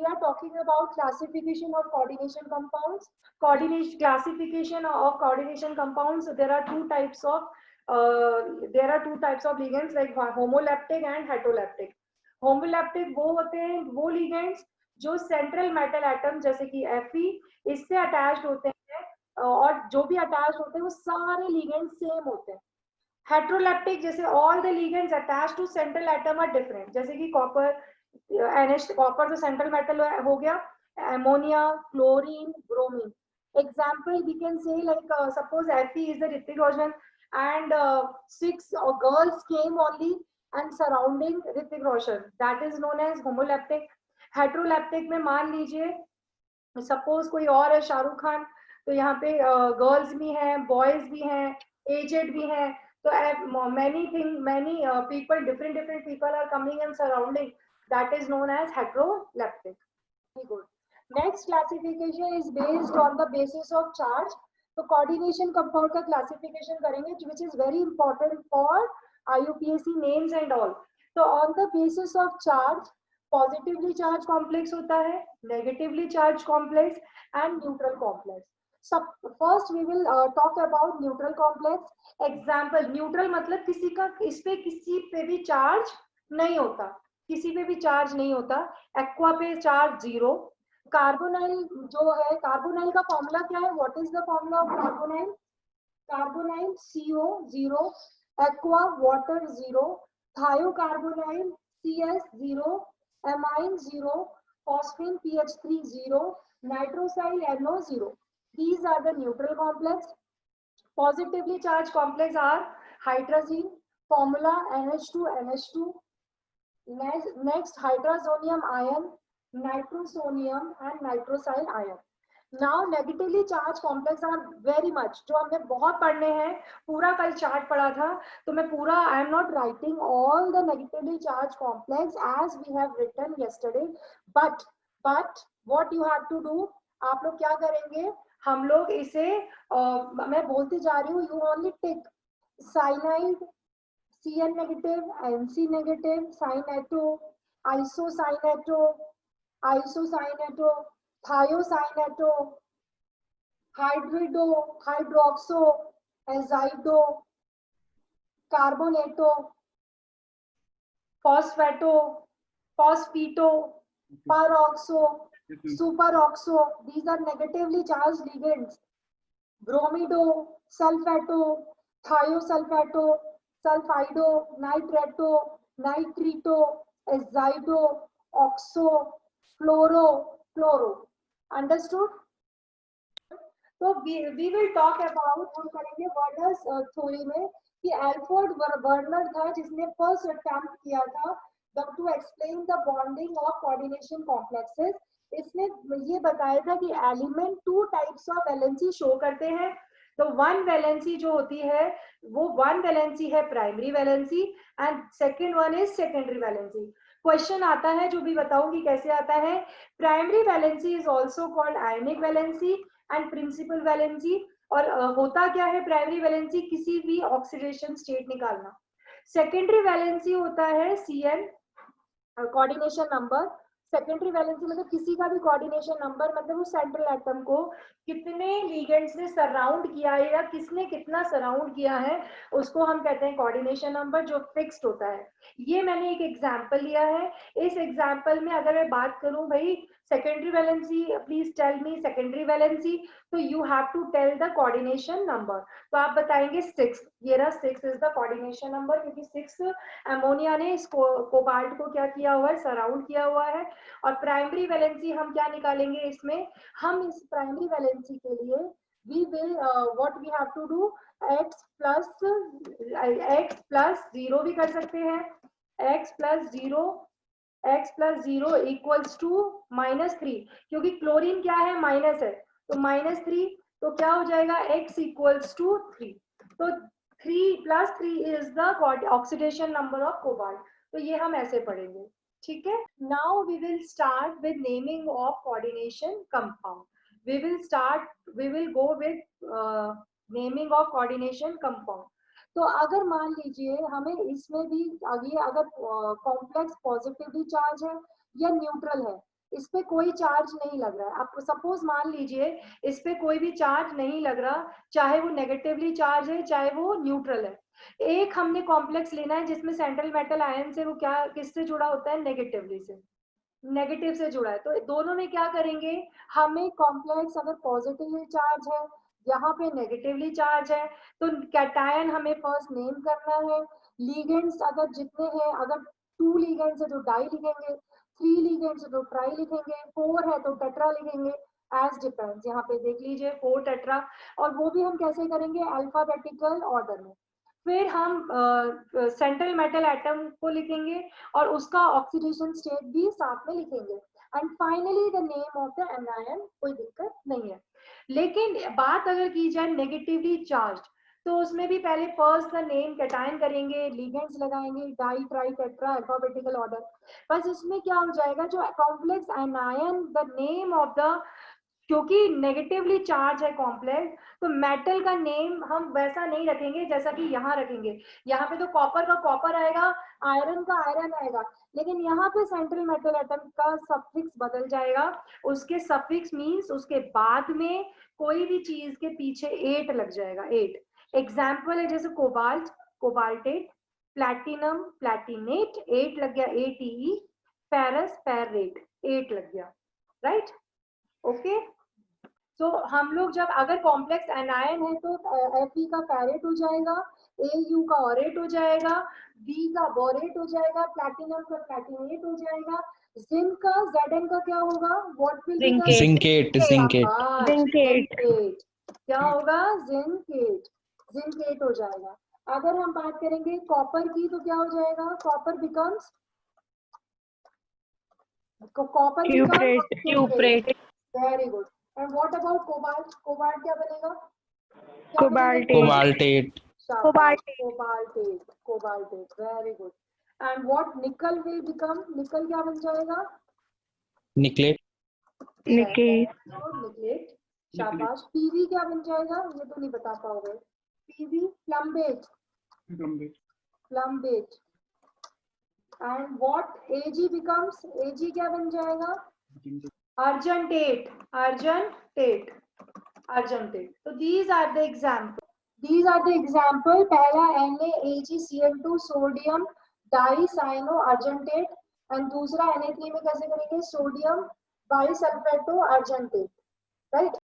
we are talking about classification of coordination compounds. Classification of coordination compounds. There are two types of ligands like homoleptic and heteroleptic. Homoleptic वो होते हैं वो ligands जो central metal atom जैसे कि Fe इससे attached होते हैं और जो भी अटैच्ड होते हैं वो सारे लिगेंड्स सेम होते हैं. हेट्रोलैप्टिक जैसे all the ligands attached to central atom are different, जैसे कि कॉपर कॉपर तो सेंट्रल मेटल हो गया, ammonia, chlorine, bromine. Example we can say like suppose Fe is the Hrithik Roshan and 6 girls came only and surrounding Hrithik Roshan, that is known as homolaptic. Heterolaptic में मान लीजिए suppose कोई और है शाहरुख खान, तो यहाँ पे गर्ल्स भी हैं, बॉयज भी हैं, एजेड भी हैं, तो many people, different people are coming and surrounding, that is known as heteroleptic. Very good. Next classification is based on the basis of charge. तो coordination compound का classification करेंगे which is very important for IUPAC names and all. तो on the basis of charge, positively charged complex होता है, negatively charged complex and neutral complex. So first we will talk about neutral complex. Example, neutral मतलब किसी का इस पे किसी पे भी charge नहीं होता, किसी पे भी चार्ज नहीं होता. एक्वा पे चार्ज 0. कार्बोनाइल जो है, कार्बोनाइल का फॉर्मूला क्या है? What is the formula of carbonyl? Carbonyl CO 0, aqua water 0, थायोकार्बोनाइल CS 0, amine 0, फॉस्फेन PH3 0, नाइट्रोसाइल NO 0. These are the neutral complex. Positively charged complex are hydrazine, formula NH2NH2. Next hydrazonium ion, nitrosonium and nitrosyl ion. Now negatively charged complex are very much, जो हमने बहुत पढ़ने हैं, पूरा कल chart पढ़ा था, तो मैं पूरा I am not writing all the negatively charged complex as we have written yesterday, but what you have to do, आप लोग क्या करेंगे, हम लोग इसे मैं बोलती जा रही हूँ, you only take cyanide, Cn negative, Nc negative, cynato, isocyanato, thiocyanato, hydroxo, azido, carbonato, phosphato, phosphito, peroxo, superoxo. These are negatively charged ligands. Bromido, sulfato, thiosulfato, sulfido, nitrato, nitrito, azido, oxo, chloro. Understood? So we will talk about, हम करेंगे Werner's theory में कि Alfred Werner था जिसने first attempt किया था to explain the bonding of coordination complexes. इसने ये बताया था कि element 2 types of valency show करते हैं. तो वन वैलेंसी जो होती है वो वन वैलेंसी है primary valency and second one is secondary valency. Question आता है जो भी बताऊंगी कैसे आता है. Primary valency is also called ionic valency and principal valency. और होता क्या है प्राइमरी वैलेंसी? किसी भी ऑक्सीडेशन स्टेट निकालना. सेकेंडरी वैलेंसी होता है CN coordination number. Secondary valency मतलब किसी का भी कोऑर्डिनेशन नंबर, मतलब उस सेंट्रल एटम को कितने लिगेंड्स ने सराउंड किया है या किसने कितना सराउंड किया है, उसको हम कहते हैं कोऑर्डिनेशन नंबर, जो फिक्स्ड होता है. ये मैंने एक एग्जांपल लिया है. इस एग्जांपल में अगर मैं बात करूं भाई secondary valency, please tell me secondary valency, तो you have to tell the coordination number. तो आप बताएंगे 6. ये रहा 6 इज द कोऑर्डिनेशन नंबर, क्योंकि 6 अमोनिया ने इस कोबाल्ट को क्या किया हुआ है, सराउंड किया हुआ है. और प्राइमरी वैलेंसी हम क्या निकालेंगे इसमें, हम इस प्राइमरी वैलेंसी के लिए we will what we have to do, x plus 0 भी कर सकते हैं. x plus 0 equals to -3, क्योंकि क्लोरीन क्या है, माइनस है, तो -3, तो क्या हो जाएगा, x equals to 3. तो 3 plus 3 is the oxidation number of cobalt. तो ये हम ऐसे पढ़ेंगे. ठीक है. Now we will start with naming of coordination compound. We will go with naming of coordination compound. तो अगर मान लीजिए हमें इसमें भी आगे अगर कॉम्प्लेक्स पॉजिटिवली चार्ज है या न्यूट्रल है, इस पे कोई चार्ज नहीं लग रहा है। आप सपोज मान लीजिए इस पे कोई भी चार्ज नहीं लग रहा, चाहे वो नेगेटिवली चार्ज है चाहे वो न्यूट्रल है। एक हमने कॉम्प्लेक्स लेना है जिसमें सेंट्रल मेटल आयन से वो क्या किससे जुड़ा होता है, नेगेटिवली से, नेगेटिव से जुड़ा है। तो दोनों में क्या करेंगे, हमें कॉम्प्लेक्स अगर पॉजिटिवली चार्ज है, यहाँ पे नेगेटिवली चार्ज है, तो कैटायन हमें फर्स्ट नेम करना है। लीगेंड्स अगर जितने हैं, अगर 2 लीगेंड्स है तो डाई लिखेंगे, 3 लीगेंड्स है तो ट्राई लिखेंगे, 4 है तो टेट्रा लिखेंगे, एज डिपेंड्स। यहाँ पे देख लीजिए 4 टेट्रा, और वो भी हम कैसे करेंगे, अल्फाबेटिकल ऑर्डर में। फिर हम सेंट्रल मेटल एटम को लिखेंगे और उसका ऑक्सीडेशन स्टेट भी साथ में लिखेंगे, and finally the name of the anion. कोई दिक्कत नहीं है। लेकिन बात अगर की जाए नेगेटिवली चार्ज, तो उसमें भी पहले फर्स्ट द नेम कैटायन करेंगे, लिगेंड्स लगाएंगे, di tri tetra, alphabetical order. बस इसमें क्या हो जाएगा, जो complex anion, the name of the, क्योंकि नेगेटिवली चार्ज है कॉम्प्लेक्स, तो मेटल का नेम हम वैसा नहीं रखेंगे जैसा कि यहाँ रखेंगे। यहाँ पे तो कॉपर का कॉपर आएगा, आयरन का आयरन आएगा, लेकिन यहाँ पे सेंट्रल मेटल एटम का सफिक्स बदल जाएगा। उसके सफिक्स मींस उसके बाद में कोई भी चीज के पीछे 8 लग जाएगा, 8। एग्जाम्पल है जैसे कोबाल्ट, कोबाल्टेट, प्लैटिनम, प्लैटिनेट, 8 लग गया, ATE, फेरस, फेरेट, 8 लग गया, राइट। ओके, तो हम लोग जब अगर कॉम्प्लेक्स एनायन है तो Fe का फेरेट हो जाएगा, Au का ऑरेट हो जाएगा, B का बोरेट हो जाएगा, प्लैटिनम का प्लैटिनेट हो जाएगा, जिंक का Zn का क्या होगा, what will be the zincate zincate. क्या होगा, जिंकेट, जिंकेट हो जाएगा। अगर हम बात करेंगे कॉपर की तो क्या हो जाएगा, copper becomes, copper becomes cuprate. Very good. And what about cobalt, cobalt क्या बनेगा, cobaltate cobaltate, cobaltate, very good. And what nickel will become, nickel क्या बन जाएगा, निकलेट निकलेट, शाबाश। पीवी क्या बन जाएगा, ये तो नहीं बता पाओगे, PB plumbate, plumbate. And what AG becomes, AG क्या बन जाएगा, अर्जेंटेट, अर्जेंटेट, अर्जेंटेट। तो these are the example, these are the example। पहला NaAgCl2 सोडियम डाइसाइनो अर्जेंटेट, एंड दूसरा Na3 में कैसे करेंगे, सोडियम बाइसल्फेटो अर्जेंटेट, राइट।